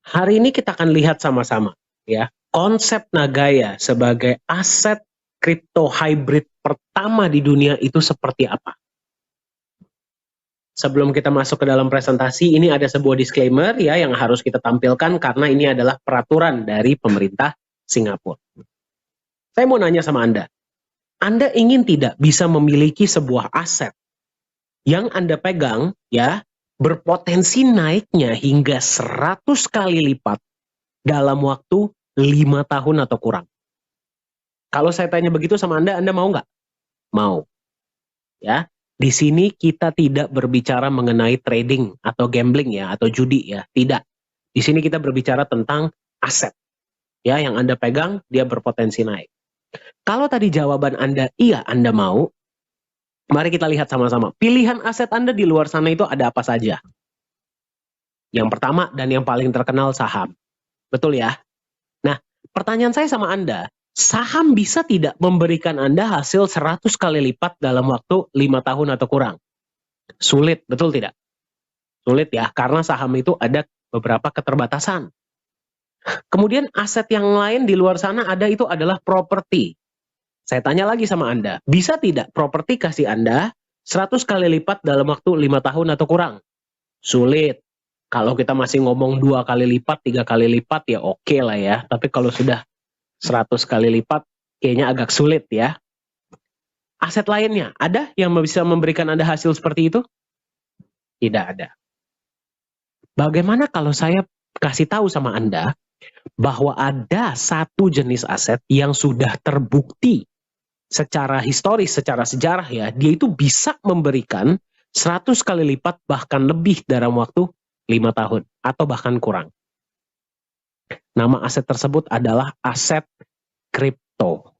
Hari ini kita akan lihat sama-sama ya, konsep Nagaya sebagai aset kripto hybrid pertama di dunia itu seperti apa. Sebelum kita masuk ke dalam presentasi, ini ada sebuah disclaimer ya yang harus kita tampilkan karena ini adalah peraturan dari pemerintah Singapura. Saya mau nanya sama Anda ingin tidak bisa memiliki sebuah aset yang Anda pegang ya berpotensi naiknya hingga 100 kali lipat dalam waktu 5 tahun atau kurang? Kalau saya tanya begitu sama Anda mau nggak? Mau. Ya, di sini kita tidak berbicara mengenai trading atau gambling ya, atau judi ya, tidak. Di sini kita berbicara tentang aset. Ya, yang Anda pegang, dia berpotensi naik. Kalau tadi jawaban Anda, iya Anda mau, mari kita lihat sama-sama. Pilihan aset Anda di luar sana itu ada apa saja? Yang pertama dan yang paling terkenal saham. Betul ya? Nah, pertanyaan saya sama Anda, saham bisa tidak memberikan Anda hasil 100 kali lipat dalam waktu 5 tahun atau kurang? Sulit, betul tidak? Sulit ya, karena saham itu ada beberapa keterbatasan. Kemudian aset yang lain di luar sana ada itu adalah properti. Saya tanya lagi sama Anda, bisa tidak properti kasih Anda 100 kali lipat dalam waktu 5 tahun atau kurang? Sulit. Kalau kita masih ngomong 2 kali lipat, 3 kali lipat ya oke lah ya. Tapi kalau sudah 100 kali lipat kayaknya agak sulit ya. Aset lainnya, ada yang bisa memberikan Anda hasil seperti itu? Tidak ada. Bagaimana kalau saya kasih tahu sama Anda bahwa ada satu jenis aset yang sudah terbukti secara historis, secara sejarah ya, dia itu bisa memberikan 100 kali lipat bahkan lebih dalam waktu 5 tahun atau bahkan kurang. Nama aset tersebut adalah aset kripto.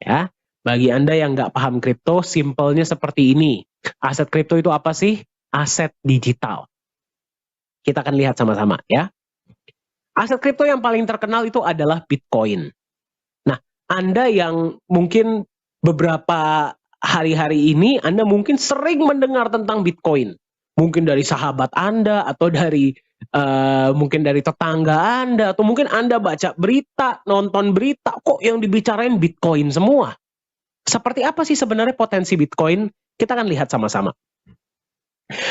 Ya, bagi Anda yang nggak paham kripto, simpelnya seperti ini. Aset kripto itu apa sih? Aset digital. Kita akan lihat sama-sama ya. Aset kripto yang paling terkenal itu adalah Bitcoin. Nah, Anda yang mungkin beberapa hari-hari ini, Anda mungkin sering mendengar tentang Bitcoin. Mungkin dari sahabat Anda, atau dari mungkin dari tetangga Anda, atau mungkin Anda baca berita, nonton berita, kok yang dibicarain Bitcoin semua. Seperti apa sih sebenarnya potensi Bitcoin? Kita akan lihat sama-sama.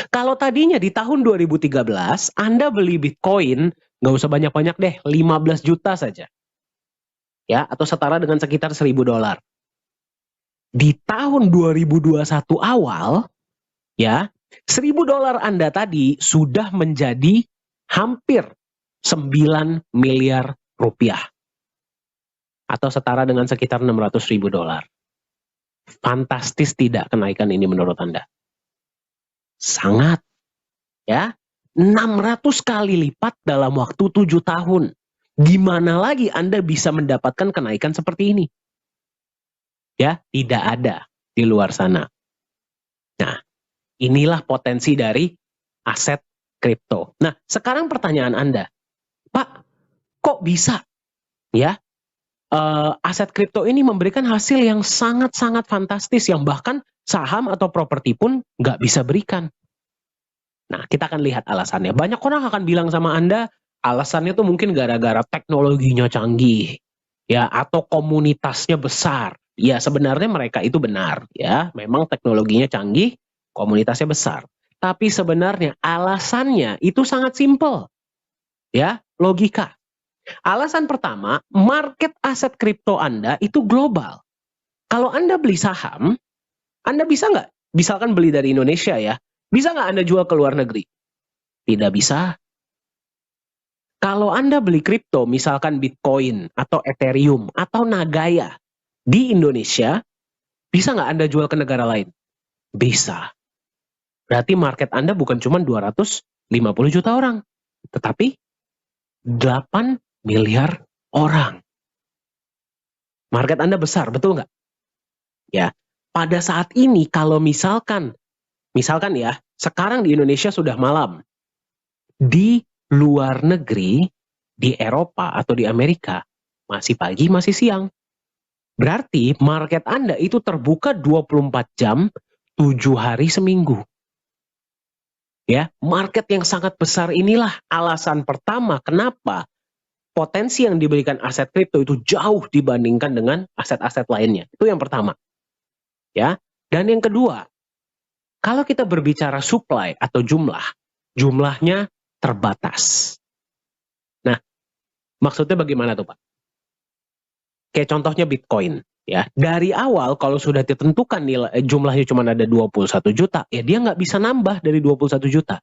Kalau tadinya di tahun 2013, Anda beli Bitcoin, nggak usah banyak-banyak deh, 15 juta saja. Ya, atau setara dengan sekitar $1.000. Di tahun 2021 awal, ya, $1.000 Anda tadi sudah menjadi hampir 9 miliar rupiah. Atau setara dengan sekitar $600.000. Fantastis tidak kenaikan ini menurut Anda? Sangat. Ya, 600 kali lipat dalam waktu 7 tahun. Di mana lagi Anda bisa mendapatkan kenaikan seperti ini? Ya, tidak ada di luar sana. Nah, inilah potensi dari aset kripto. Nah, sekarang pertanyaan Anda, Pak, kok bisa ya aset kripto ini memberikan hasil yang sangat-sangat fantastis yang bahkan saham atau properti pun nggak bisa berikan? Nah, kita akan lihat alasannya. Banyak orang akan bilang sama Anda, alasannya tuh mungkin gara-gara teknologinya canggih, ya, atau komunitasnya besar. Ya, sebenarnya mereka itu benar, ya. Memang teknologinya canggih, komunitasnya besar. Tapi sebenarnya alasannya itu sangat simpel, ya, logika. Alasan pertama, market aset kripto Anda itu global. Kalau Anda beli saham, Anda bisa nggak, misalkan beli dari Indonesia ya, bisa nggak Anda jual ke luar negeri? Tidak bisa. Kalau Anda beli kripto, misalkan Bitcoin, atau Ethereum, atau Nagaya, di Indonesia, bisa nggak Anda jual ke negara lain? Bisa. Berarti market Anda bukan cuma 250 juta orang, tetapi 8 miliar orang. Market Anda besar, betul nggak? Ya. Pada saat ini, kalau misalkan ya, sekarang di Indonesia sudah malam. Di luar negeri, di Eropa atau di Amerika, masih pagi, masih siang. Berarti market Anda itu terbuka 24 jam, 7 hari seminggu. Ya, market yang sangat besar inilah alasan pertama kenapa potensi yang diberikan aset kripto itu jauh dibandingkan dengan aset-aset lainnya. Itu yang pertama. Ya. Dan yang kedua, kalau kita berbicara supply atau jumlahnya terbatas. Nah, maksudnya bagaimana tuh, Pak? Kayak contohnya Bitcoin. Ya, dari awal kalau sudah ditentukan nilai jumlahnya cuma ada 21 juta, ya dia nggak bisa nambah dari 21 juta.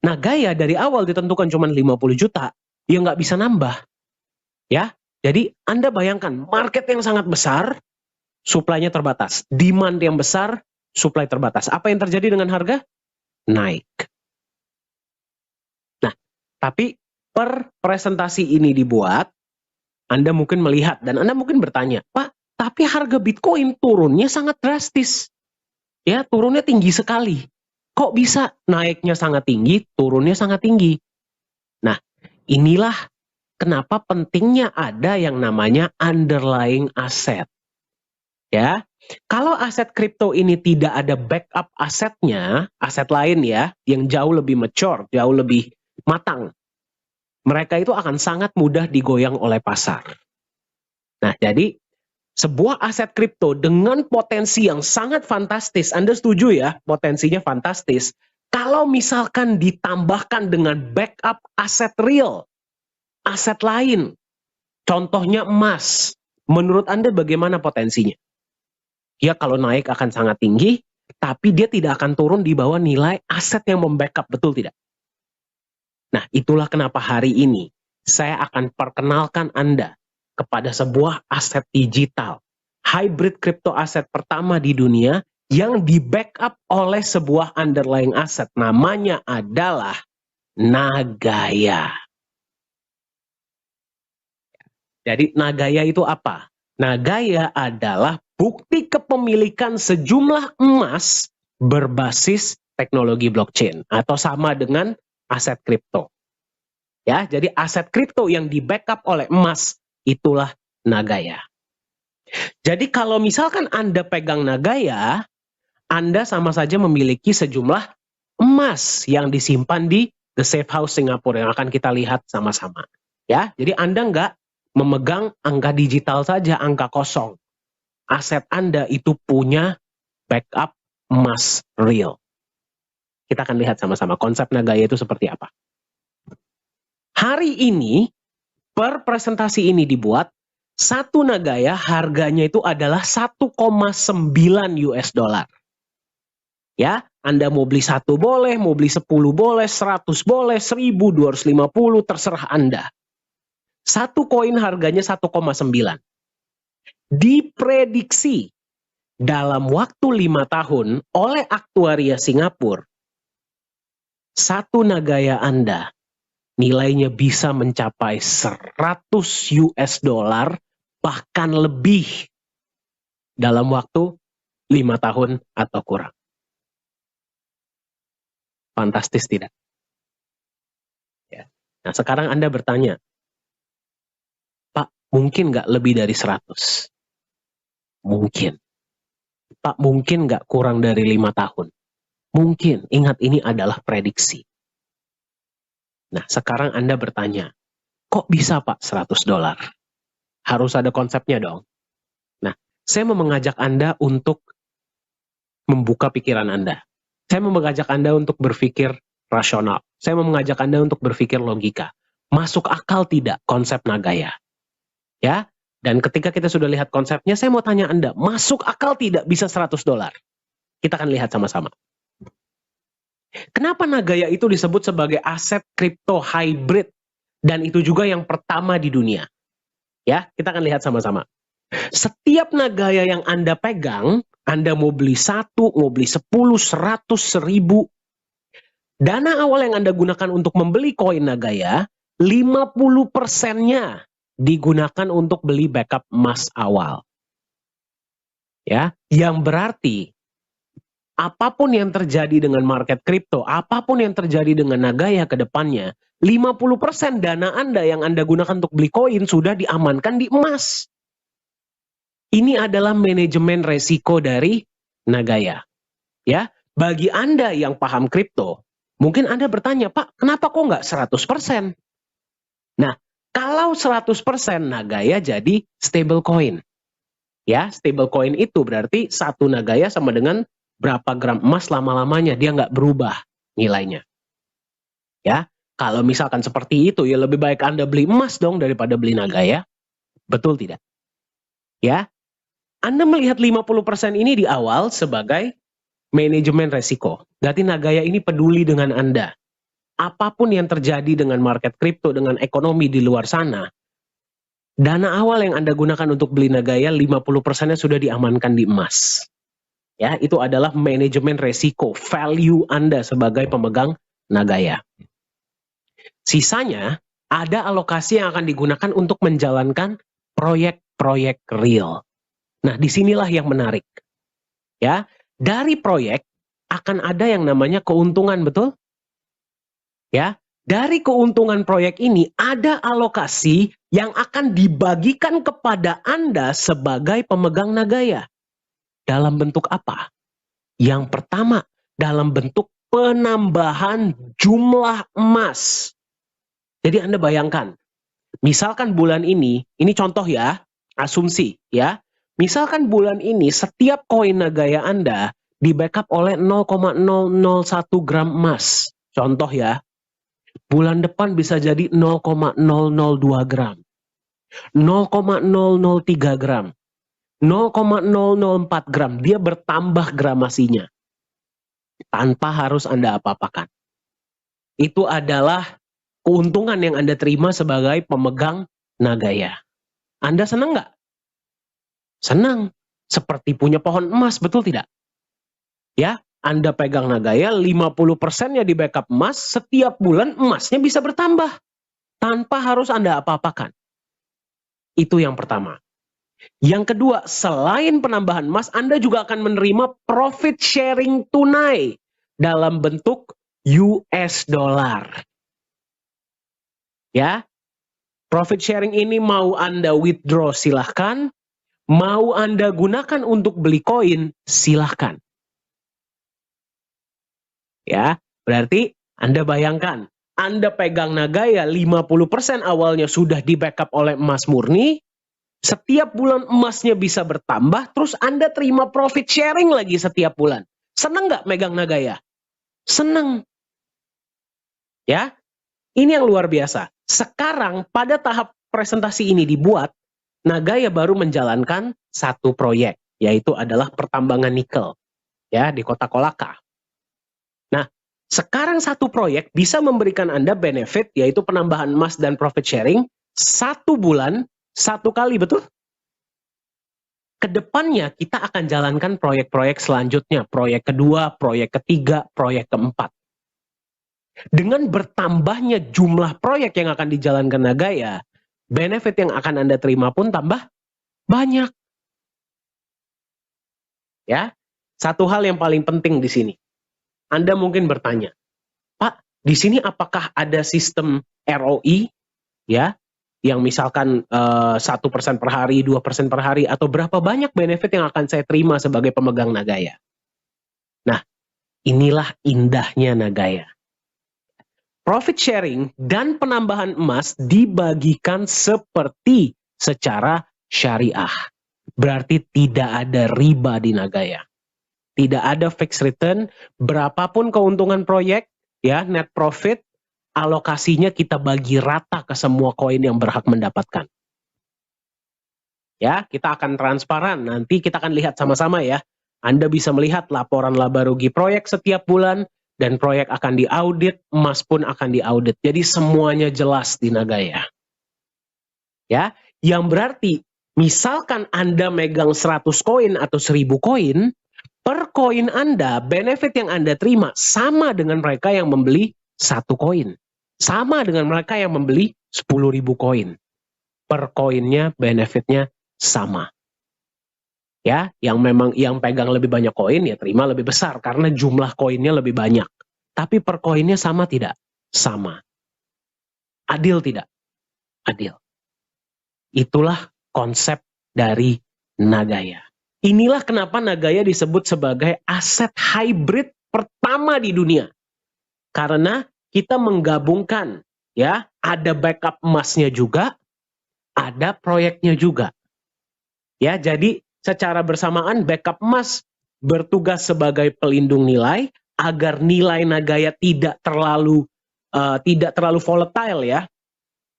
Nah, Gaia dari awal ditentukan cuma 50 juta, ya nggak bisa nambah. Ya, jadi Anda bayangkan market yang sangat besar, supply-nya terbatas. Demand yang besar, supply terbatas. Apa yang terjadi dengan harga? Naik. Nah, tapi per presentasi ini dibuat, Anda mungkin melihat dan Anda mungkin bertanya, Pak, tapi harga Bitcoin turunnya sangat drastis. Ya, turunnya tinggi sekali. Kok bisa naiknya sangat tinggi, turunnya sangat tinggi? Nah, inilah kenapa pentingnya ada yang namanya underlying asset. Ya, kalau aset kripto ini tidak ada backup asetnya, aset lain ya, yang jauh lebih mature, jauh lebih matang, mereka itu akan sangat mudah digoyang oleh pasar. Nah, jadi sebuah aset kripto dengan potensi yang sangat fantastis, Anda setuju ya, potensinya fantastis. Kalau misalkan ditambahkan dengan backup aset real, aset lain, contohnya emas, menurut Anda bagaimana potensinya? Ya kalau naik akan sangat tinggi, tapi dia tidak akan turun di bawah nilai aset yang membackup, betul tidak? Nah, itulah kenapa hari ini saya akan perkenalkan Anda kepada sebuah aset digital, hybrid crypto aset pertama di dunia yang di-backup oleh sebuah underlying asset. Namanya adalah Nagaya. Jadi Nagaya itu apa? Nagaya adalah bukti kepemilikan sejumlah emas berbasis teknologi blockchain atau sama dengan aset kripto. Ya, jadi aset kripto yang di-backup oleh emas itulah Nagaya. Jadi kalau misalkan Anda pegang Nagaya, Anda sama saja memiliki sejumlah emas yang disimpan di The Safe House Singapura yang akan kita lihat sama-sama. Ya, jadi Anda nggak memegang angka digital saja, angka kosong. Aset Anda itu punya backup emas real. Kita akan lihat sama-sama konsep Nagaya itu seperti apa. Hari ini, per presentasi ini dibuat, satu Nagaya harganya itu adalah 1,9 US dollar. Ya, Anda mau beli 1 boleh, mau beli 10 boleh, 100 boleh, 1.000, 250, terserah Anda. Satu koin harganya 1,9. Diprediksi dalam waktu 5 tahun oleh aktuaria Singapura, satu Nagaya Anda nilainya bisa mencapai 100 US dollar bahkan lebih dalam waktu 5 tahun atau kurang. Fantastis tidak? Ya. Nah sekarang Anda bertanya, Pak mungkin nggak lebih dari 100? Mungkin. Pak mungkin nggak kurang dari 5 tahun? Mungkin. Ingat ini adalah prediksi. Nah sekarang Anda bertanya, kok bisa Pak 100 dolar? Harus ada konsepnya dong. Nah saya mau mengajak Anda untuk membuka pikiran Anda. Saya mau mengajak Anda untuk berpikir rasional. Saya mau mengajak Anda untuk berpikir logika. Masuk akal tidak konsep Nagaya? Ya, dan ketika kita sudah lihat konsepnya, saya mau tanya Anda, masuk akal tidak bisa 100 dolar? Kita akan lihat sama-sama. Kenapa Nagaya itu disebut sebagai aset kripto hybrid? Dan itu juga yang pertama di dunia. Ya, kita akan lihat sama-sama. Setiap Nagaya yang Anda pegang, Anda mau beli 1, mau beli 10, 100, 1000. Dana awal yang Anda gunakan untuk membeli koin Nagaya, 50%-nya digunakan untuk beli backup emas awal. Ya, yang berarti apapun yang terjadi dengan market kripto, apapun yang terjadi dengan Nagaya ke depannya, 50% dana Anda yang Anda gunakan untuk beli koin sudah diamankan di emas. Ini adalah manajemen resiko dari Nagaya. Ya, bagi Anda yang paham kripto, mungkin Anda bertanya, Pak, kenapa kok nggak 100%? Nah, kalau 100% Nagaya jadi stablecoin. Ya, stablecoin itu berarti satu Nagaya sama dengan berapa gram emas lama-lamanya, dia nggak berubah nilainya. Ya, kalau misalkan seperti itu, ya lebih baik Anda beli emas dong daripada beli Nagaya. Betul tidak? Ya, Anda melihat 50% ini di awal sebagai manajemen resiko. Berarti Nagaya ini peduli dengan Anda. Apapun yang terjadi dengan market kripto, dengan ekonomi di luar sana, dana awal yang Anda gunakan untuk beli Nagaya, 50%-nya sudah diamankan di emas. Ya, itu adalah manajemen resiko, value Anda sebagai pemegang Nagaya. Sisanya, ada alokasi yang akan digunakan untuk menjalankan proyek-proyek real. Nah, disinilah yang menarik. Ya, dari proyek akan ada yang namanya keuntungan, betul? Ya, dari keuntungan proyek ini ada alokasi yang akan dibagikan kepada Anda sebagai pemegang Nagaya. Dalam bentuk apa? Yang pertama, dalam bentuk penambahan jumlah emas. Jadi Anda bayangkan, misalkan bulan ini contoh ya, asumsi ya. Misalkan bulan ini setiap koin Nagaya Anda di backup oleh 0,001 gram emas. Contoh ya. Bulan depan bisa jadi 0,002 gram. 0,003 gram. 0,004 gram. Dia bertambah gramasinya. Tanpa harus Anda apa-apakan. Itu adalah keuntungan yang Anda terima sebagai pemegang Nagaya. Anda senang nggak? Senang. Seperti punya pohon emas, betul tidak? Ya, Anda pegang Nagaya, 50%-nya di backup emas, setiap bulan emasnya bisa bertambah. Tanpa harus Anda apa-apakan. Itu yang pertama. Yang kedua, selain penambahan emas, Anda juga akan menerima profit sharing tunai dalam bentuk US dollar. Ya, profit sharing ini mau Anda withdraw silahkan, mau Anda gunakan untuk beli koin silahkan. Ya, berarti Anda bayangkan, Anda pegang Nagaya 50% awalnya sudah di backup oleh emas murni, setiap bulan emasnya bisa bertambah, terus Anda terima profit sharing lagi setiap bulan. Seneng nggak megang Nagaya? Seneng. Ya, ini yang luar biasa. Sekarang pada tahap presentasi ini dibuat, Nagaya baru menjalankan satu proyek, yaitu adalah pertambangan nikel ya di kota Kolaka. Nah, sekarang satu proyek bisa memberikan Anda benefit, yaitu penambahan emas dan profit sharing, 1 bulan, 1 kali, betul? Kedepannya kita akan jalankan proyek-proyek selanjutnya, proyek kedua, proyek ketiga, proyek keempat. Dengan bertambahnya jumlah proyek yang akan dijalankan Nagaya, benefit yang akan Anda terima pun tambah banyak. Ya, satu hal yang paling penting di sini. Anda mungkin bertanya, Pak, di sini apakah ada sistem ROI, ya, yang misalkan 1% per hari, 2% per hari, atau berapa banyak benefit yang akan saya terima sebagai pemegang Nagaya? Nah, inilah indahnya Nagaya. Profit sharing dan penambahan emas dibagikan seperti secara syariah. Berarti tidak ada riba di Nagaya. Tidak ada fixed return, berapapun keuntungan proyek, ya, net profit, alokasinya kita bagi rata ke semua koin yang berhak mendapatkan. Ya, kita akan transparan, nanti kita akan lihat sama-sama ya. Anda bisa melihat laporan laba rugi proyek setiap bulan, dan proyek akan diaudit, emas pun akan diaudit. Jadi semuanya jelas di Nagaya. Ya, yang berarti misalkan Anda megang 100 koin atau 1000 koin, per koin Anda, benefit yang Anda terima sama dengan mereka yang membeli 1 koin. Sama dengan mereka yang membeli 10.000 koin. Per koinnya, benefitnya sama. Ya, yang pegang lebih banyak koin ya terima lebih besar karena jumlah koinnya lebih banyak. Tapi per koinnya sama tidak? Sama. Adil tidak? Adil. Itulah konsep dari Nagaya. Inilah kenapa Nagaya disebut sebagai aset hybrid pertama di dunia. Karena kita menggabungkan, ya, ada backup emasnya juga, ada proyeknya juga. Ya, jadi secara bersamaan backup emas bertugas sebagai pelindung nilai agar nilai Nagaya tidak terlalu volatile, ya,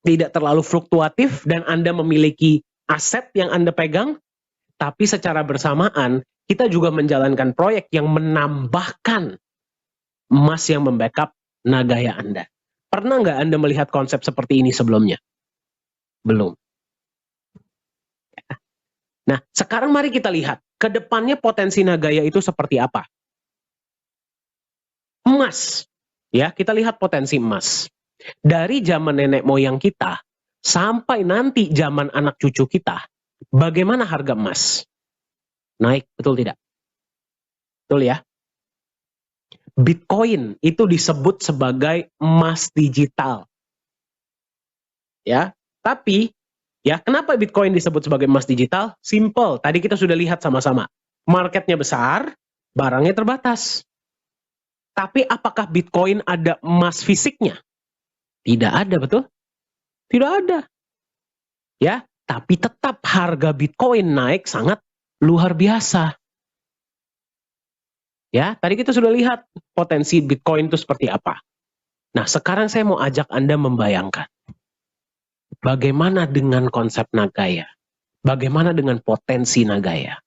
tidak terlalu fluktuatif, dan Anda memiliki aset yang Anda pegang. Tapi secara bersamaan kita juga menjalankan proyek yang menambahkan emas yang membackup Nagaya Anda. Pernah nggak Anda melihat konsep seperti ini sebelumnya? Belum. Nah, sekarang mari kita lihat ke depannya potensi Nagaya itu seperti apa. Emas, ya, kita lihat potensi emas. Dari zaman nenek moyang kita sampai nanti zaman anak cucu kita, bagaimana harga emas? Naik, betul tidak? Betul ya? Bitcoin itu disebut sebagai emas digital. Ya, tapi ya, kenapa Bitcoin disebut sebagai emas digital? Simple, tadi kita sudah lihat sama-sama. Marketnya besar, barangnya terbatas. Tapi apakah Bitcoin ada emas fisiknya? Tidak ada, betul? Tidak ada. Ya, tapi tetap harga Bitcoin naik sangat luar biasa. Ya, tadi kita sudah lihat potensi Bitcoin itu seperti apa. Nah, sekarang saya mau ajak Anda membayangkan bagaimana dengan konsep Nagaya? Bagaimana dengan potensi Nagaya?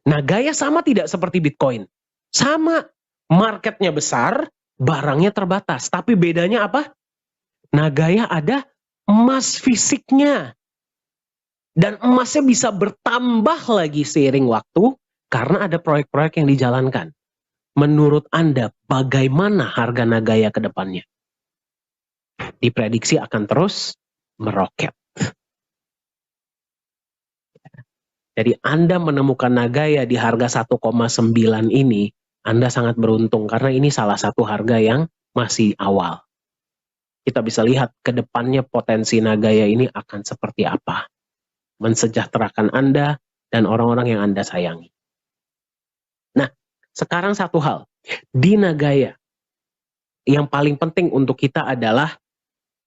Nagaya sama tidak seperti Bitcoin? Sama, marketnya besar, barangnya terbatas. Tapi bedanya apa? Nagaya ada emas fisiknya. Dan emasnya bisa bertambah lagi seiring waktu karena ada proyek-proyek yang dijalankan. Menurut Anda, bagaimana harga Nagaya ke depannya? Diprediksi akan terus meroket. Jadi Anda menemukan Nagaya di harga 1,9 ini, Anda sangat beruntung karena ini salah satu harga yang masih awal. Kita bisa lihat ke depannya potensi Nagaya ini akan seperti apa. Mensejahterakan Anda dan orang-orang yang Anda sayangi. Nah, sekarang satu hal. Di Nagaya, yang paling penting untuk kita adalah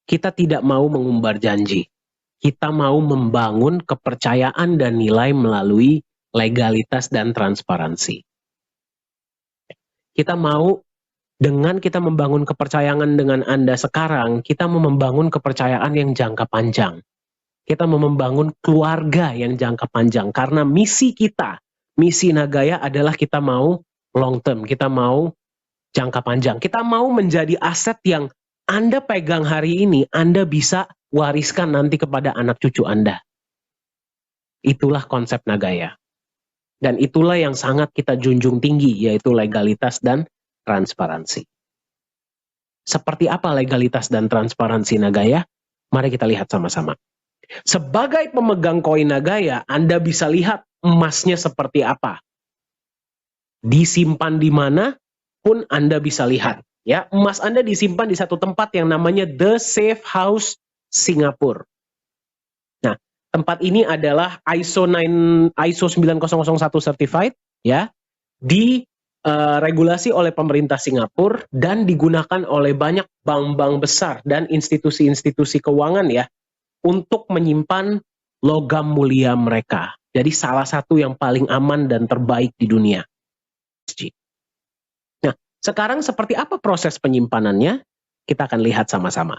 kita tidak mau mengumbar janji. Kita mau membangun kepercayaan dan nilai melalui legalitas dan transparansi. Kita mau, dengan kita membangun kepercayaan dengan Anda sekarang, kita mau membangun kepercayaan yang jangka panjang. Kita mau membangun keluarga yang jangka panjang. Karena misi kita, misi Nagaya adalah kita mau long term, kita mau jangka panjang. Kita mau menjadi aset yang Anda pegang hari ini, Anda bisa wariskan nanti kepada anak cucu Anda. Itulah konsep Nagaya. Dan itulah yang sangat kita junjung tinggi, yaitu legalitas dan transparansi. Seperti apa legalitas dan transparansi Nagaya? Mari kita lihat sama-sama. Sebagai pemegang koin Nagaya, Anda bisa lihat emasnya seperti apa. Disimpan di mana pun Anda bisa lihat. Ya, emas Anda disimpan di satu tempat yang namanya The Safe House Singapura. Nah, tempat ini adalah ISO 9001 certified, ya, regulasi oleh pemerintah Singapura dan digunakan oleh banyak bank-bank besar dan institusi-institusi keuangan, ya, untuk menyimpan logam mulia mereka. Jadi salah satu yang paling aman dan terbaik di dunia. Nah, sekarang seperti apa proses penyimpanannya? Kita akan lihat sama-sama.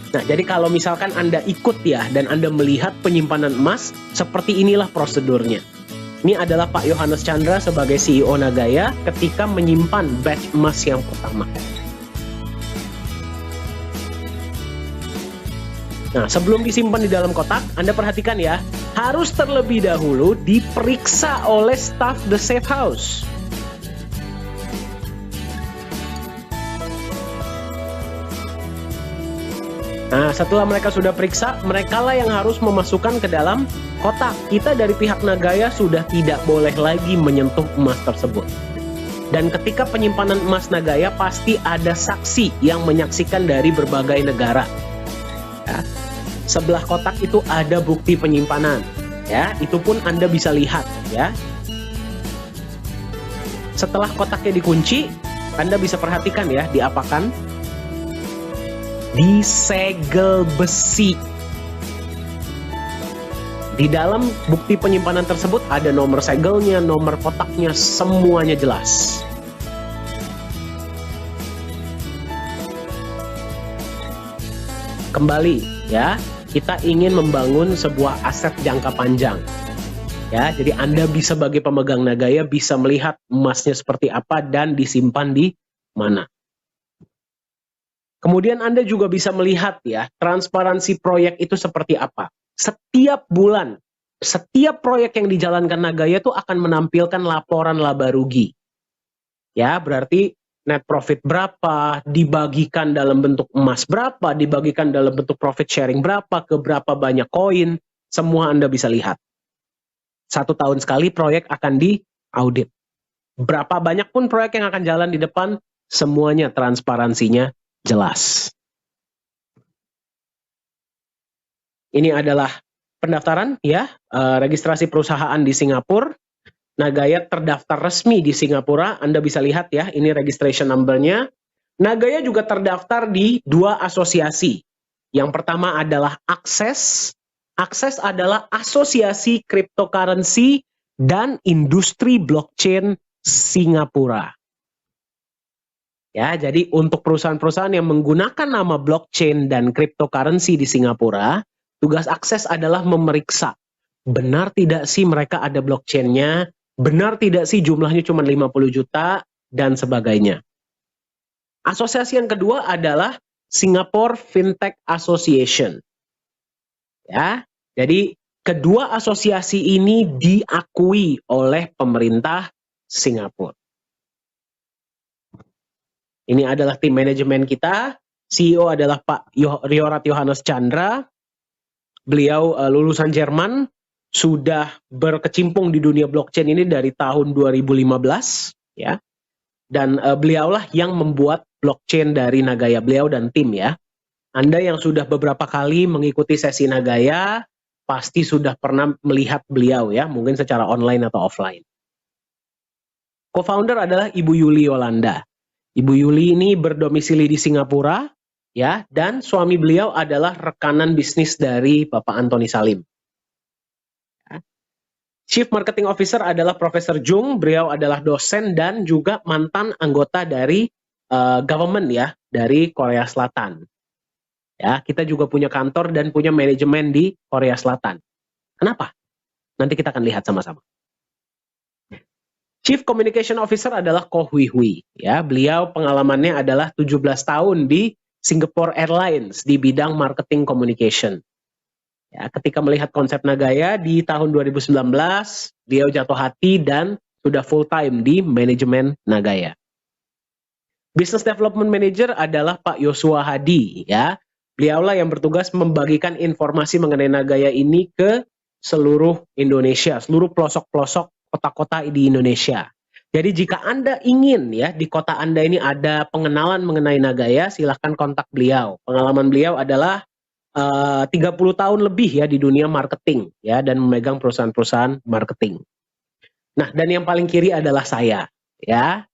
Nah, jadi kalau misalkan Anda ikut, ya, dan Anda melihat penyimpanan emas, seperti inilah prosedurnya. Ini adalah Pak Yohanes Chandra sebagai CEO Nagaya ketika menyimpan batch emas yang pertama. Nah, sebelum disimpan di dalam kotak, Anda perhatikan, ya, harus terlebih dahulu diperiksa oleh staf The Safe House. Nah, setelah mereka sudah periksa, merekalah yang harus memasukkan ke dalam kotak. Kita dari pihak Nagaya sudah tidak boleh lagi menyentuh emas tersebut. Dan ketika penyimpanan emas Nagaya, pasti ada saksi yang menyaksikan dari berbagai negara. Ya. Sebelah kotak itu ada bukti penyimpanan. Ya, itu pun Anda bisa lihat ya. Setelah kotaknya dikunci, Anda bisa perhatikan ya, diapakan? Disegel besi. Di dalam bukti penyimpanan tersebut ada nomor segelnya, nomor kotaknya, semuanya jelas. Kembali ya, kita ingin membangun sebuah aset jangka panjang. Ya, jadi Anda bisa sebagai pemegang Nagaya bisa melihat emasnya seperti apa dan disimpan di mana. Kemudian Anda juga bisa melihat ya, transparansi proyek itu seperti apa. Setiap bulan, setiap proyek yang dijalankan Nagaya itu akan menampilkan laporan laba rugi. Ya, berarti net profit berapa, dibagikan dalam bentuk emas berapa, dibagikan dalam bentuk profit sharing berapa, ke berapa banyak koin, semua Anda bisa lihat. 1 tahun sekali proyek akan diaudit. Berapa banyak pun proyek yang akan jalan di depan, semuanya transparansinya jelas. Ini adalah pendaftaran ya, registrasi perusahaan di Singapura. Nagaya terdaftar resmi di Singapura. Anda bisa lihat ya, ini registration number-nya. Nagaya juga terdaftar di 2 asosiasi. Yang pertama adalah Access. Access adalah asosiasi cryptocurrency dan industri blockchain Singapura. Ya, jadi untuk perusahaan-perusahaan yang menggunakan nama blockchain dan cryptocurrency di Singapura, tugas Access adalah memeriksa benar tidak sih mereka ada blockchain-nya, benar tidak sih jumlahnya cuma 50 juta, dan sebagainya. Asosiasi yang kedua adalah Singapore Fintech Association. Ya, jadi kedua asosiasi ini diakui oleh pemerintah Singapura. Ini adalah tim manajemen kita. CEO adalah Pak Riorat Johannes Chandra. Beliau lulusan Jerman, sudah berkecimpung di dunia blockchain ini dari tahun 2015, ya. Dan beliaulah yang membuat blockchain dari Nagaya, beliau dan tim ya. Anda yang sudah beberapa kali mengikuti sesi Nagaya, pasti sudah pernah melihat beliau ya, mungkin secara online atau offline. Co-founder adalah Ibu Yuli Yolanda. Ibu Yuli ini berdomisili di Singapura, ya, dan suami beliau adalah rekanan bisnis dari Bapak Antoni Salim. Ya. Chief Marketing Officer adalah Profesor Jung, beliau adalah dosen dan juga mantan anggota dari government ya, dari Korea Selatan. Ya, kita juga punya kantor dan punya manajemen di Korea Selatan. Kenapa? Nanti kita akan lihat sama-sama. Chief Communication Officer adalah Ko Hui Hui. Ya, beliau pengalamannya adalah 17 tahun di Singapore Airlines di bidang marketing communication. Ya, ketika melihat konsep Nagaya di tahun 2019, beliau jatuh hati dan sudah full time di manajemen Nagaya. Business Development Manager adalah Pak Yosua Hadi. Ya, beliaulah yang bertugas membagikan informasi mengenai Nagaya ini ke seluruh Indonesia, seluruh pelosok-pelosok kota-kota di Indonesia. Jadi jika Anda ingin ya di kota Anda ini ada pengenalan mengenai Nagaya, silahkan kontak beliau. Pengalaman beliau adalah 30 tahun lebih ya di dunia marketing ya dan memegang perusahaan-perusahaan marketing. Nah, dan yang paling kiri adalah saya ya.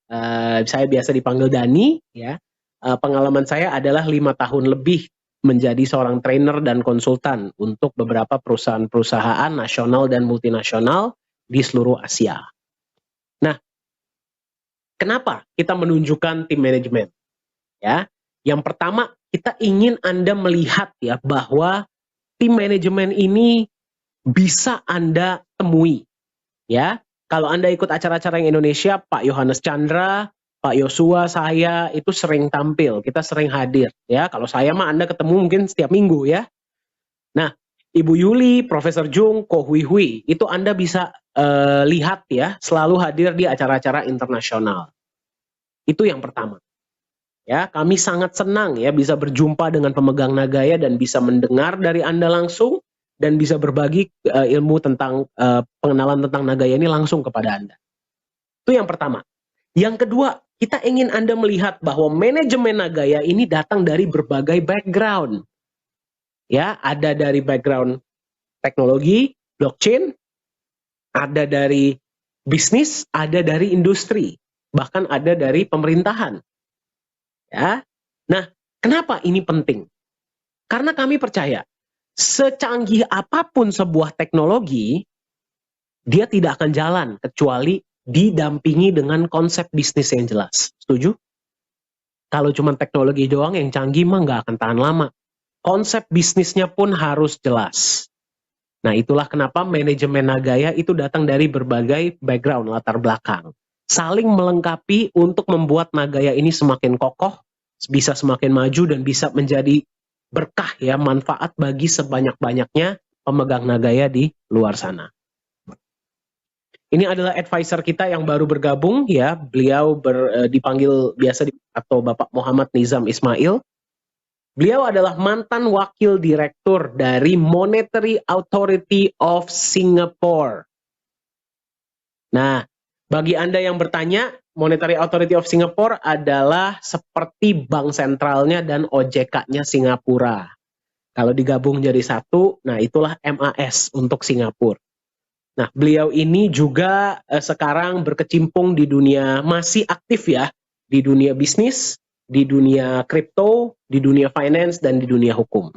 Saya biasa dipanggil Dani ya. Pengalaman saya adalah 5 tahun lebih menjadi seorang trainer dan konsultan untuk beberapa perusahaan-perusahaan nasional dan multinasional di seluruh Asia. Nah, kenapa kita menunjukkan tim manajemen? Ya, yang pertama kita ingin Anda melihat ya bahwa tim manajemen ini bisa Anda temui. Ya, kalau Anda ikut acara-acara yang Indonesia, Pak Johannes Chandra, Pak Yosua, saya itu sering tampil, kita sering hadir. Ya, kalau saya mah Anda ketemu mungkin setiap minggu ya. Nah, Ibu Yuli, Profesor Jung, Ko Hui Hui, itu Anda bisa lihat ya, selalu hadir di acara-acara internasional. Itu yang pertama. Ya, kami sangat senang ya bisa berjumpa dengan pemegang Nagaya dan bisa mendengar dari Anda langsung dan bisa berbagi ilmu tentang pengenalan tentang Nagaya ini langsung kepada Anda. Itu yang pertama. Yang kedua, kita ingin Anda melihat bahwa manajemen Nagaya ini datang dari berbagai background. Ya, ada dari background teknologi, blockchain, ada dari bisnis, ada dari industri, bahkan ada dari pemerintahan. Ya. Nah, kenapa ini penting? Karena kami percaya, secanggih apapun sebuah teknologi, dia tidak akan jalan kecuali didampingi dengan konsep bisnis yang jelas. Setuju? Kalau cuma teknologi doang yang canggih mah nggak akan tahan lama. Konsep bisnisnya pun harus jelas. Nah, itulah kenapa manajemen Nagaya itu datang dari berbagai background, latar belakang. Saling melengkapi untuk membuat Nagaya ini semakin kokoh, bisa semakin maju, dan bisa menjadi berkah ya, manfaat bagi sebanyak-banyaknya pemegang Nagaya di luar sana. Ini adalah advisor kita yang baru bergabung ya, beliau dipanggil biasa atau Bapak Muhammad Nizam Ismail. Beliau adalah mantan wakil direktur dari Monetary Authority of Singapore. Nah, bagi Anda yang bertanya, Monetary Authority of Singapore adalah seperti bank sentralnya dan OJK-nya Singapura. Kalau digabung jadi satu, nah itulah MAS untuk Singapura. Nah, beliau ini juga sekarang berkecimpung di dunia, masih aktif ya, di dunia bisnis, di dunia kripto, di dunia finance, dan di dunia hukum.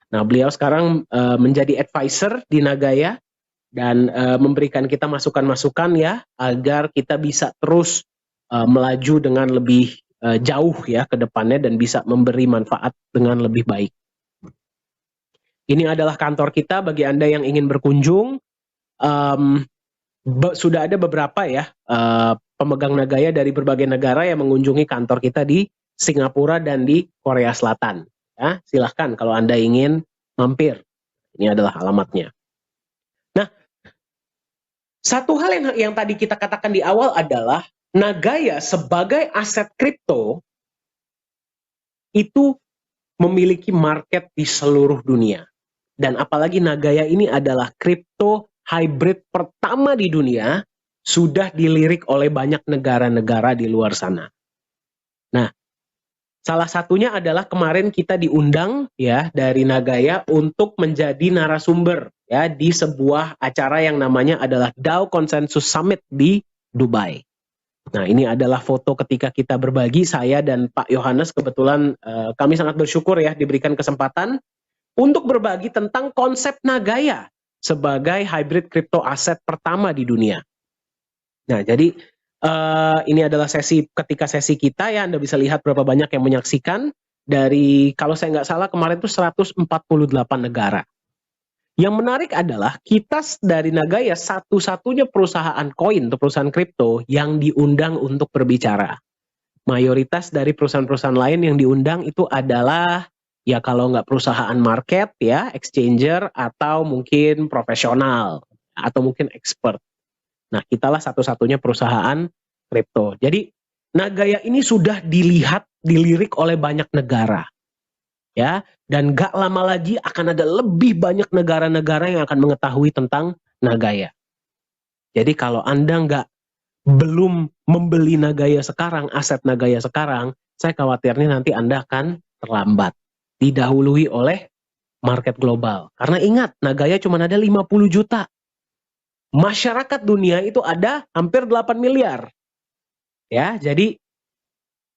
Nah, beliau sekarang menjadi advisor di Nagaya dan memberikan kita masukan-masukan ya, agar kita bisa terus melaju dengan lebih jauh ya ke depannya dan bisa memberi manfaat dengan lebih baik. Ini adalah kantor kita bagi Anda yang ingin berkunjung. Sudah ada beberapa ya pemegang Nagaya dari berbagai negara yang mengunjungi kantor kita di Singapura dan di Korea Selatan. Ya, silahkan kalau Anda ingin mampir. Ini adalah alamatnya. Nah, satu hal yang tadi kita katakan di awal adalah Nagaya sebagai aset kripto itu memiliki market di seluruh dunia. Dan apalagi Nagaya ini adalah kripto hybrid pertama di dunia, sudah dilirik oleh banyak negara-negara di luar sana. Nah, salah satunya adalah kemarin kita diundang ya dari Nagaya untuk menjadi narasumber ya di sebuah acara yang namanya adalah DAO Consensus Summit di Dubai. Nah, ini adalah foto ketika kita berbagi, saya dan Pak Yohanes. Kebetulan kami sangat bersyukur ya diberikan kesempatan untuk berbagi tentang konsep Nagaya sebagai hybrid crypto aset pertama di dunia. Nah, jadi ini adalah ketika sesi kita ya, Anda bisa lihat berapa banyak yang menyaksikan dari, kalau saya nggak salah kemarin itu 148 negara. Yang menarik adalah kita dari Nagaya satu-satunya perusahaan koin atau perusahaan kripto yang diundang untuk berbicara. Mayoritas dari perusahaan-perusahaan lain yang diundang itu adalah ya kalau nggak perusahaan market ya, exchanger, atau mungkin profesional atau mungkin expert. Nah, kitalah satu-satunya perusahaan kripto. Jadi Nagaya ini sudah dilirik oleh banyak negara. Ya, dan gak lama lagi akan ada lebih banyak negara-negara yang akan mengetahui tentang Nagaya. Jadi kalau Anda belum membeli Nagaya sekarang, aset Nagaya sekarang, saya khawatirnya nanti Anda akan terlambat, didahului oleh market global. Karena ingat, Nagaya cuma ada 50 juta. Masyarakat dunia itu ada hampir 8 miliar. Ya, jadi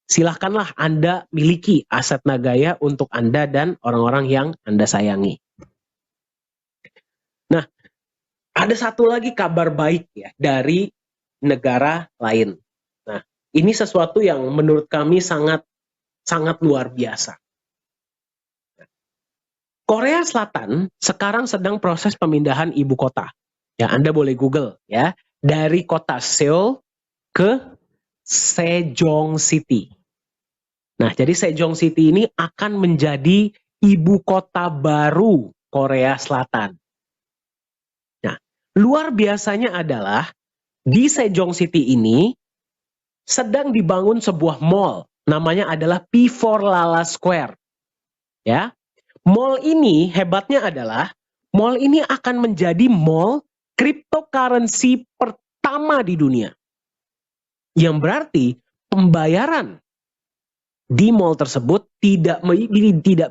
silahkanlah Anda miliki aset Nagaya untuk Anda dan orang-orang yang Anda sayangi. Nah, ada satu lagi kabar baik ya dari negara lain. Nah, ini sesuatu yang menurut kami sangat luar biasa. Korea Selatan sekarang sedang proses pemindahan ibu kota. Ya, Anda boleh Google ya, dari kota Seoul ke Sejong City. Nah, jadi Sejong City ini akan menjadi ibu kota baru Korea Selatan. Nah, luar biasanya adalah di Sejong City ini sedang dibangun sebuah mall, namanya adalah P4 Lala Square. Ya, mall ini hebatnya adalah mall ini akan menjadi mall cryptocurrency pertama di dunia. Yang berarti pembayaran di mall tersebut tidak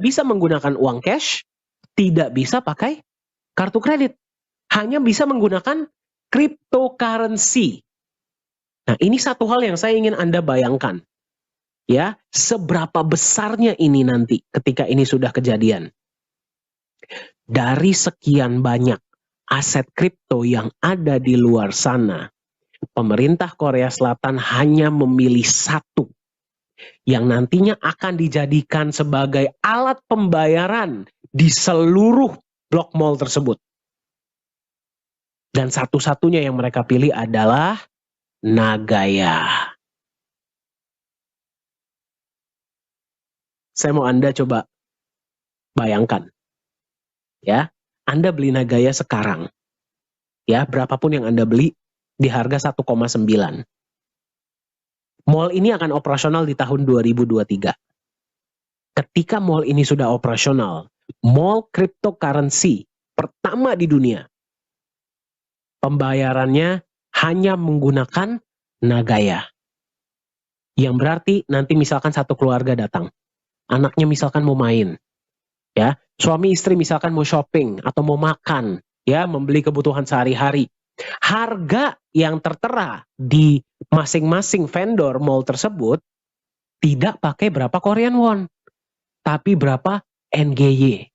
bisa menggunakan uang cash, tidak bisa pakai kartu kredit. hanya bisa menggunakan cryptocurrency. Nah, ini satu hal yang saya ingin Anda bayangkan. Ya, seberapa besarnya ini nanti ketika ini sudah kejadian. Dari sekian banyak aset kripto yang ada di luar sana, pemerintah Korea Selatan hanya memilih satu yang nantinya akan dijadikan sebagai alat pembayaran di seluruh blok mall tersebut. Dan satu-satunya yang mereka pilih adalah Nagaya. Saya mau Anda coba bayangkan. Ya, Anda beli Nagaya sekarang. Ya, berapapun yang Anda beli di harga 1,9. Mall ini akan operasional di tahun 2023. Ketika mall ini sudah operasional, mall cryptocurrency pertama di dunia, pembayarannya hanya menggunakan Nagaya. Yang berarti nanti misalkan satu keluarga datang, anaknya misalkan mau main, ya, suami istri misalkan mau shopping atau mau makan, ya, membeli kebutuhan sehari-hari. Harga yang tertera di masing-masing vendor mall tersebut tidak pakai berapa Korean won, tapi berapa NGY.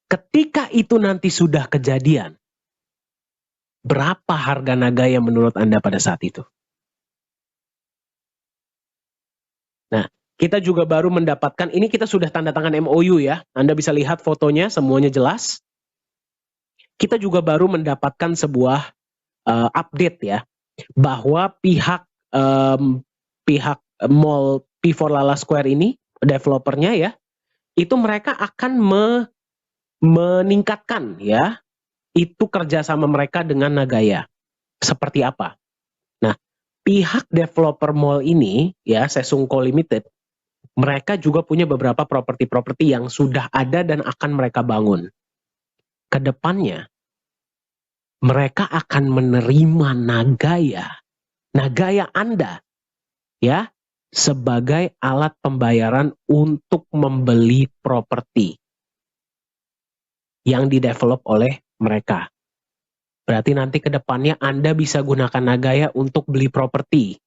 Ketika itu nanti sudah kejadian, berapa harga Nagaya menurut Anda pada saat itu? Nah, kita juga baru mendapatkan, ini kita sudah tanda tangan MOU ya, Anda bisa lihat fotonya, semuanya jelas. Kita juga baru mendapatkan sebuah update ya, bahwa pihak mall P4 Lala Square ini, developernya ya, itu mereka akan meningkatkan ya, itu kerjasama mereka dengan Nagaya. Seperti apa? Nah, pihak developer mall ini ya, Sesungko Limited, mereka juga punya beberapa properti-properti yang sudah ada dan akan mereka bangun. Kedepannya, mereka akan menerima Nagaya Anda, ya, sebagai alat pembayaran untuk membeli properti yang didevelop oleh mereka. Berarti nanti ke depannya Anda bisa gunakan Nagaya untuk beli properti,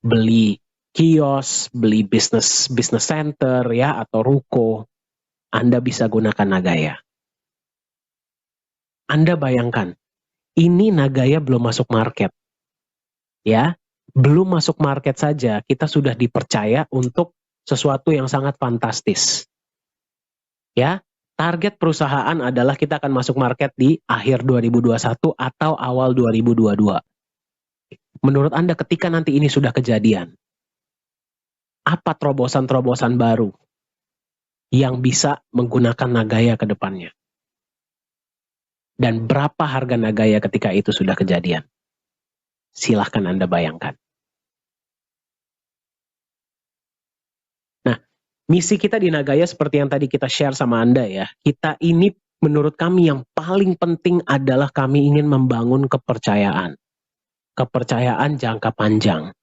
beli kios, beli business center ya, atau ruko. Anda bisa gunakan Nagaya. Anda bayangkan, ini Nagaya belum masuk market. Ya, belum masuk market saja kita sudah dipercaya untuk sesuatu yang sangat fantastis. Ya, target perusahaan adalah kita akan masuk market di akhir 2021 atau awal 2022. Menurut Anda ketika nanti ini sudah kejadian, apa terobosan-terobosan baru yang bisa menggunakan Nagaya ke depannya? Dan berapa harga Nagaya ketika itu sudah kejadian? Silahkan Anda bayangkan. Nah, misi kita di Nagaya seperti yang tadi kita share sama Anda ya, kita ini menurut kami yang paling penting adalah kami ingin membangun kepercayaan. Kepercayaan jangka panjang.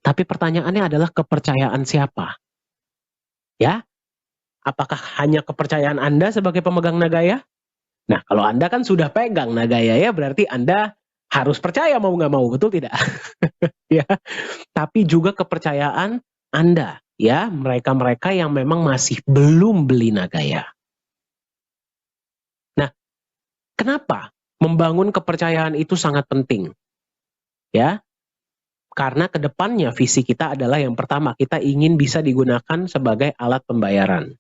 Tapi pertanyaannya adalah kepercayaan siapa? Ya, apakah hanya kepercayaan Anda sebagai pemegang Nagaya? Nah, kalau Anda kan sudah pegang Nagaya ya, berarti Anda harus percaya mau nggak mau, betul tidak? Ya, tapi juga kepercayaan Anda, ya, mereka-mereka yang memang masih belum beli Nagaya. Nah, kenapa membangun kepercayaan itu sangat penting? Ya, karena kedepannya visi kita adalah yang pertama, kita ingin bisa digunakan sebagai alat pembayaran.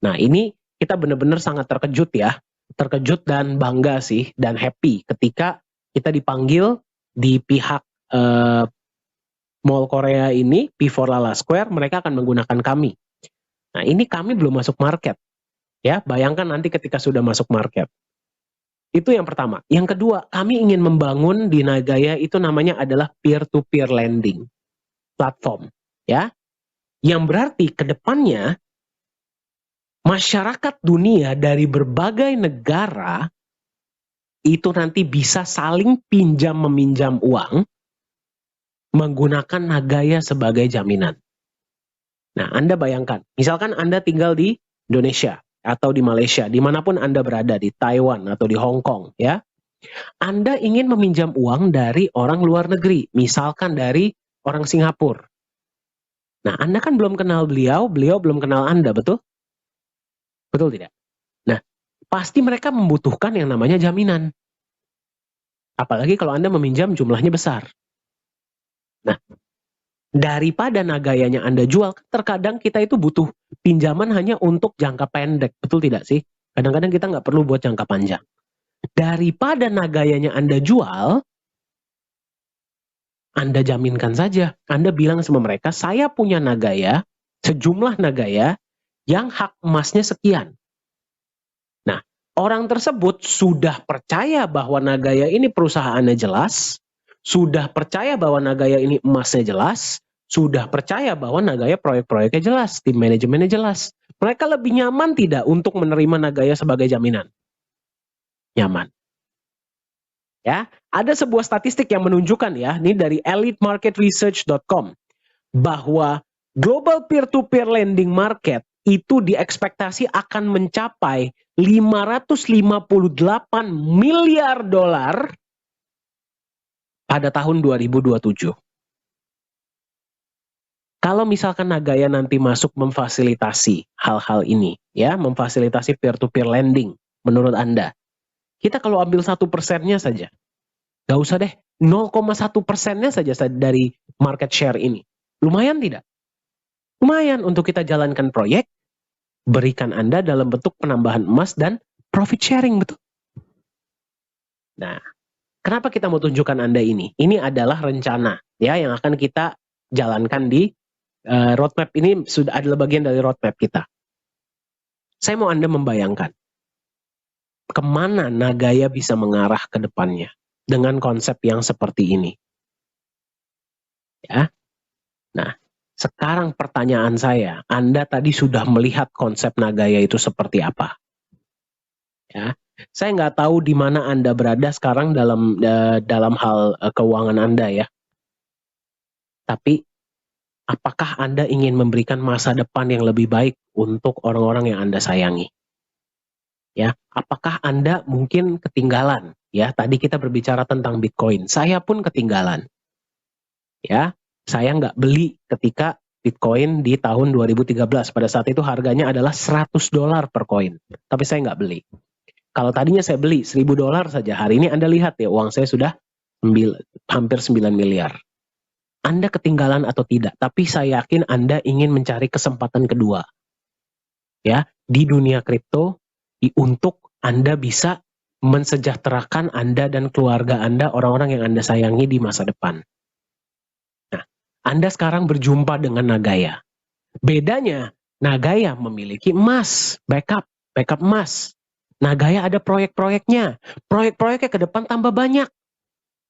Nah, ini kita benar-benar sangat terkejut ya, terkejut dan bangga sih, dan happy ketika kita dipanggil di pihak Mall Korea ini, P4 Lala Square, mereka akan menggunakan kami. Nah, ini kami belum masuk market. Ya, bayangkan nanti ketika sudah masuk market. Itu yang pertama. Yang kedua, kami ingin membangun di Nagaya itu namanya adalah peer-to-peer lending platform, ya. Yang berarti ke depannya masyarakat dunia dari berbagai negara itu nanti bisa saling pinjam meminjam uang menggunakan Nagaya sebagai jaminan. Nah, Anda bayangkan, misalkan Anda tinggal di Indonesia, atau di Malaysia, dimanapun Anda berada, di Taiwan atau di Hong Kong, ya. Anda ingin meminjam uang dari orang luar negeri, misalkan dari orang Singapura. Nah, Anda kan belum kenal beliau belum kenal Anda, betul? Betul tidak? Nah, pasti mereka membutuhkan yang namanya jaminan. Apalagi kalau Anda meminjam jumlahnya besar. Nah, daripada nagayanya Anda jual, terkadang kita itu butuh pinjaman hanya untuk jangka pendek, betul tidak sih? Kadang-kadang kita nggak perlu buat jangka panjang. Daripada nagayanya Anda jual, Anda jaminkan saja. Anda bilang sama mereka, saya punya nagaya, sejumlah nagaya, yang hak emasnya sekian. Nah, orang tersebut sudah percaya bahwa nagaya ini perusahaannya jelas, sudah percaya bahwa nagaya ini emasnya jelas, sudah percaya bahwa nagaya proyek-proyeknya jelas, tim manajemennya jelas. Mereka lebih nyaman tidak untuk menerima nagaya sebagai jaminan? Nyaman. Ya, ada sebuah statistik yang menunjukkan ya, ini dari elitemarketresearch.com, bahwa global peer-to-peer lending market itu diekspektasi akan mencapai 558 miliar dolar pada tahun 2027. Kalau misalkan Nagaya nanti masuk memfasilitasi hal-hal ini, ya, memfasilitasi peer-to-peer lending, menurut Anda, kita kalau ambil 1%-nya saja, gak usah deh, 0,1%-nya saja dari market share ini. Lumayan tidak? Lumayan untuk kita jalankan proyek, berikan Anda dalam bentuk penambahan emas dan profit sharing, betul? Nah, kenapa kita mau tunjukkan Anda ini? Ini adalah rencana ya yang akan kita jalankan di roadmap ini, sudah adalah bagian dari roadmap kita. Saya mau Anda membayangkan kemana Nagaya bisa mengarah ke depannya dengan konsep yang seperti ini. Ya. Nah, sekarang pertanyaan saya, Anda tadi sudah melihat konsep Nagaya itu seperti apa? Ya, saya nggak tahu di mana Anda berada sekarang dalam hal keuangan Anda ya. Tapi apakah Anda ingin memberikan masa depan yang lebih baik untuk orang-orang yang Anda sayangi? Ya, apakah Anda mungkin ketinggalan? Ya, tadi kita berbicara tentang Bitcoin. Saya pun ketinggalan. Ya, saya nggak beli ketika Bitcoin di tahun 2013. Pada saat itu harganya adalah $100 per koin. Tapi saya nggak beli. Kalau tadinya saya beli $1.000 saja, hari ini Anda lihat ya, uang saya sudah hampir 9 miliar. Anda ketinggalan atau tidak, tapi saya yakin Anda ingin mencari kesempatan kedua. Ya, di dunia kripto, untuk Anda bisa mensejahterakan Anda dan keluarga Anda, orang-orang yang Anda sayangi di masa depan. Nah, Anda sekarang berjumpa dengan Nagaya. Bedanya, Nagaya memiliki emas, backup emas. Nagaya ada proyek-proyeknya. Proyek-proyeknya ke depan tambah banyak.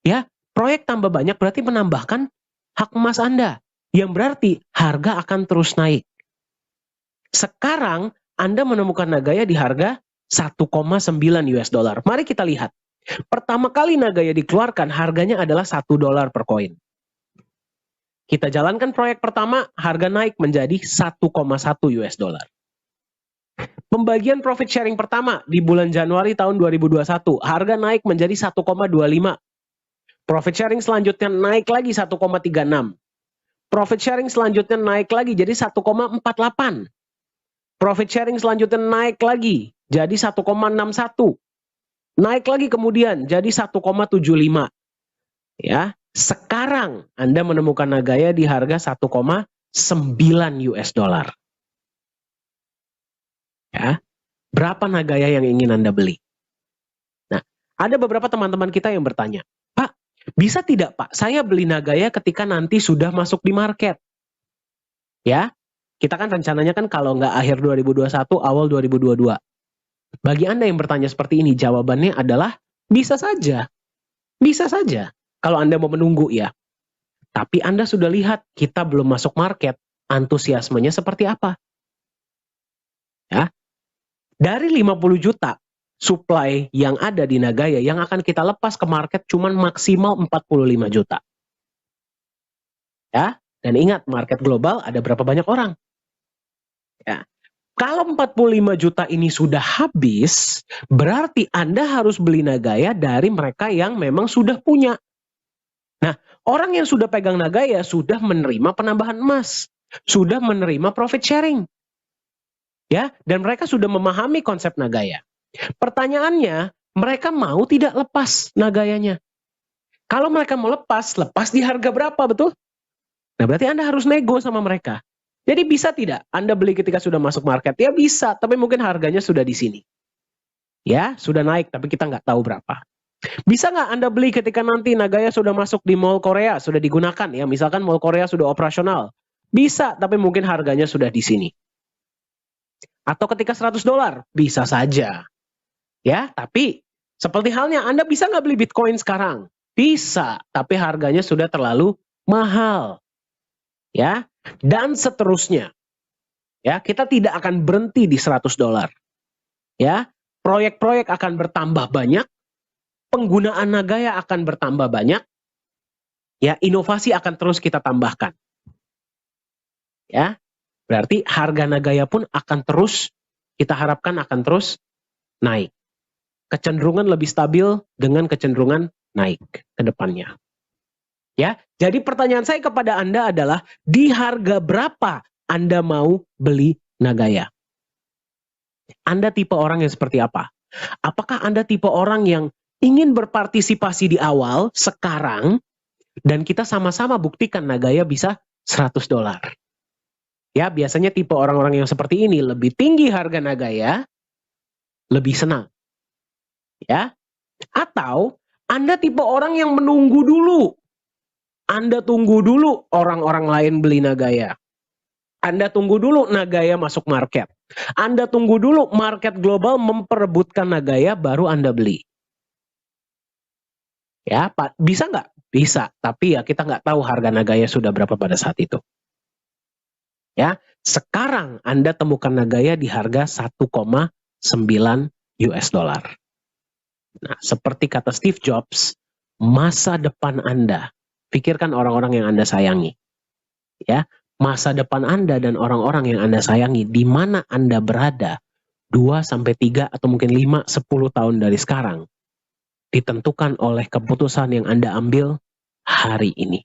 Ya, proyek tambah banyak berarti menambahkan hak emas Anda. Yang berarti harga akan terus naik. Sekarang Anda menemukan Nagaya di harga 1,9 US dollar. Mari kita lihat. Pertama kali Nagaya dikeluarkan harganya adalah $1 per koin. Kita jalankan proyek pertama, harga naik menjadi 1,1 US dollar. Pembagian profit sharing pertama di bulan Januari tahun 2021, harga naik menjadi 1,25. Profit sharing selanjutnya naik lagi 1,36. Profit sharing selanjutnya naik lagi jadi 1,48. Profit sharing selanjutnya naik lagi jadi 1,61. Naik lagi kemudian jadi 1,75. Ya, sekarang Anda menemukan Nagaya di harga 1,9 US dollar. Ya, berapa Nagaya yang ingin Anda beli? Nah, ada beberapa teman-teman kita yang bertanya, Pak, bisa tidak Pak, saya beli Nagaya ketika nanti sudah masuk di market? Ya, kita kan rencananya kan kalau nggak akhir 2021, awal 2022. Bagi Anda yang bertanya seperti ini, jawabannya adalah bisa saja. Bisa saja. Kalau Anda mau menunggu ya. Tapi Anda sudah lihat, kita belum masuk market, antusiasmenya seperti apa? Ya. Dari 50 juta supply yang ada di Nagaya, yang akan kita lepas ke market cuman maksimal 45 juta. Ya, dan ingat market global ada berapa banyak orang? Ya. Kalau 45 juta ini sudah habis, berarti Anda harus beli Nagaya dari mereka yang memang sudah punya. Nah, orang yang sudah pegang Nagaya sudah menerima penambahan emas, sudah menerima profit sharing. Ya, dan mereka sudah memahami konsep Nagaya. Pertanyaannya, mereka mau tidak lepas Nagayanya? Kalau mereka mau lepas di harga berapa, betul? Nah, berarti Anda harus nego sama mereka. Jadi bisa tidak Anda beli ketika sudah masuk market? Ya bisa, tapi mungkin harganya sudah di sini. Ya, sudah naik, tapi kita nggak tahu berapa. Bisa nggak Anda beli ketika nanti Nagaya sudah masuk di Mall Korea, sudah digunakan ya, misalkan Mall Korea sudah operasional. Bisa, tapi mungkin harganya sudah di sini. Atau ketika $100, bisa saja. Ya, tapi seperti halnya Anda bisa nggak beli Bitcoin sekarang? Bisa, tapi harganya sudah terlalu mahal. Ya, dan seterusnya. Ya, kita tidak akan berhenti di $100. Ya, proyek-proyek akan bertambah banyak, penggunaan Nagaya akan bertambah banyak. Ya, inovasi akan terus kita tambahkan. Ya, berarti harga Nagaya pun akan terus, kita harapkan akan terus naik. Kecenderungan lebih stabil dengan kecenderungan naik ke depannya. Ya, jadi pertanyaan saya kepada Anda adalah, di harga berapa Anda mau beli Nagaya? Anda tipe orang yang seperti apa? Apakah Anda tipe orang yang ingin berpartisipasi di awal sekarang dan kita sama-sama buktikan Nagaya bisa $100? Ya, biasanya tipe orang-orang yang seperti ini lebih tinggi harga Nagaya, lebih senang. Ya. Atau Anda tipe orang yang menunggu dulu. Anda tunggu dulu orang-orang lain beli Nagaya. Anda tunggu dulu Nagaya masuk market. Anda tunggu dulu market global memperebutkan Nagaya, baru Anda beli. Ya, Pak, bisa nggak? Bisa, tapi ya kita nggak tahu harga Nagaya sudah berapa pada saat itu. Ya, sekarang Anda temukan Nagaya di harga 1,9 US dollar. Nah, seperti kata Steve Jobs, masa depan Anda, pikirkan orang-orang yang Anda sayangi. Ya, masa depan Anda dan orang-orang yang Anda sayangi, di mana Anda berada 2 sampai 3 atau mungkin 5 10 tahun dari sekarang, ditentukan oleh keputusan yang Anda ambil hari ini.